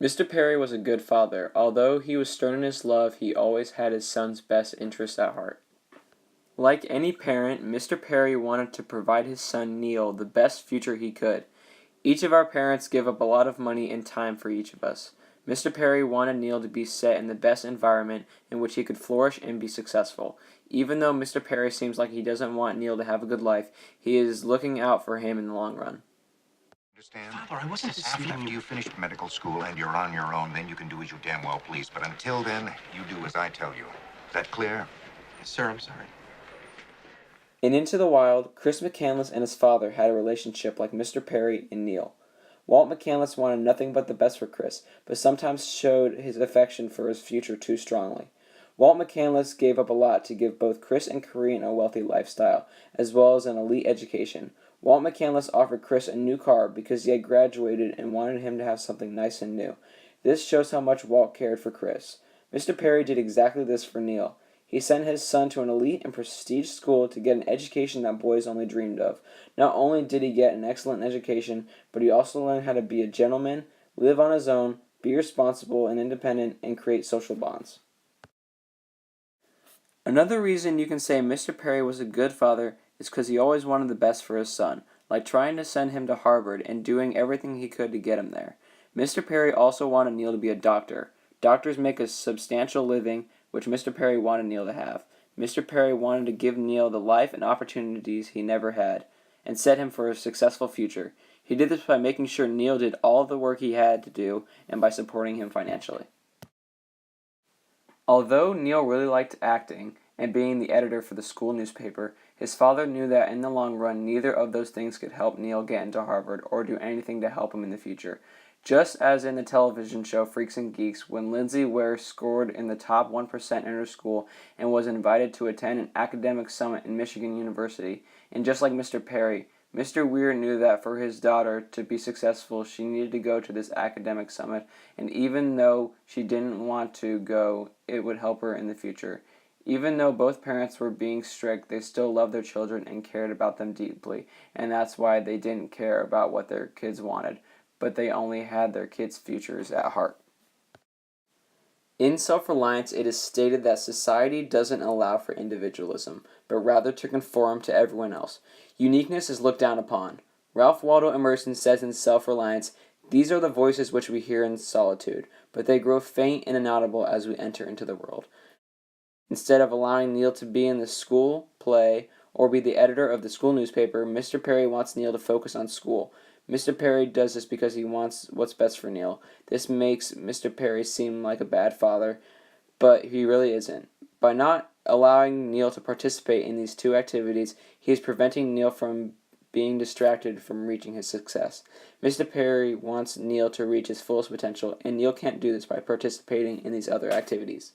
Mr. Perry was a good father. Although he was stern in his love, he always had his son's best interests at heart. Like any parent, Mr. Perry wanted to provide his son Neil the best future he could. Each of our parents give up a lot of money and time for each of us. Mr. Perry wanted Neil to be set in the best environment in which he could flourish and be successful. Even though Mr. Perry seems like he doesn't want Neil to have a good life, he is looking out for him in the long run. Understand? Father, I wasn't deceiving After you. you finish medical school and you're on your own, then you can do as you damn well please. But until then, you do as I tell you. Is that clear? Yes, sir, I'm sorry. In Into the Wild, Chris McCandless and his father had a relationship like Mr. Perry and Neil. Walt McCandless wanted nothing but the best for Chris, but sometimes showed his affection for his future too strongly. Walt McCandless gave up a lot to give both Chris and Corinne a wealthy lifestyle, as well as an elite education. Walt McCandless offered Chris a new car because he had graduated and wanted him to have something nice and new. This shows how much Walt cared for Chris. Mr. Perry did exactly this for Neil. He sent his son to an elite and prestige school to get an education that boys only dreamed of. Not only did he get an excellent education, but he also learned how to be a gentleman, live on his own, be responsible and independent, and create social bonds. Another reason you can say Mr. Perry was a good father is because he always wanted the best for his son, like trying to send him to Harvard and doing everything he could to get him there. Mr. Perry also wanted Neil to be a doctor. Doctors make a substantial living, which Mr. Perry wanted Neil to have. Mr. Perry wanted to give Neil the life and opportunities he never had, and set him for a successful future. He did this by making sure Neil did all the work he had to do, and by supporting him financially. Although Neil really liked acting and being the editor for the school newspaper, his father knew that in the long run neither of those things could help Neil get into Harvard or do anything to help him in the future. Just as in the television show Freaks and Geeks, when Lindsay Ware scored in the top 1% in her school and was invited to attend an academic summit in Michigan University, and just like Mr. Perry, Mr. Weir knew that for his daughter to be successful, she needed to go to this academic summit, and even though she didn't want to go, it would help her in the future. Even though both parents were being strict, they still loved their children and cared about them deeply, and that's why they didn't care about what their kids wanted, but they only had their kids' futures at heart. In Self-Reliance, it is stated that society doesn't allow for individualism, but rather to conform to everyone else. Uniqueness is looked down upon. Ralph Waldo Emerson says in Self-Reliance, "These are the voices which we hear in solitude, but they grow faint and inaudible as we enter into the world." Instead of allowing Neil to be in the school play or be the editor of the school newspaper, Mr. Perry wants Neil to focus on school. Mr. Perry does this because he wants what's best for Neil. This makes Mr. Perry seem like a bad father, but he really isn't. By not allowing Neil to participate in these two activities, he is preventing Neil from being distracted from reaching his success. Mr. Perry wants Neil to reach his fullest potential, and Neil can't do this by participating in these other activities.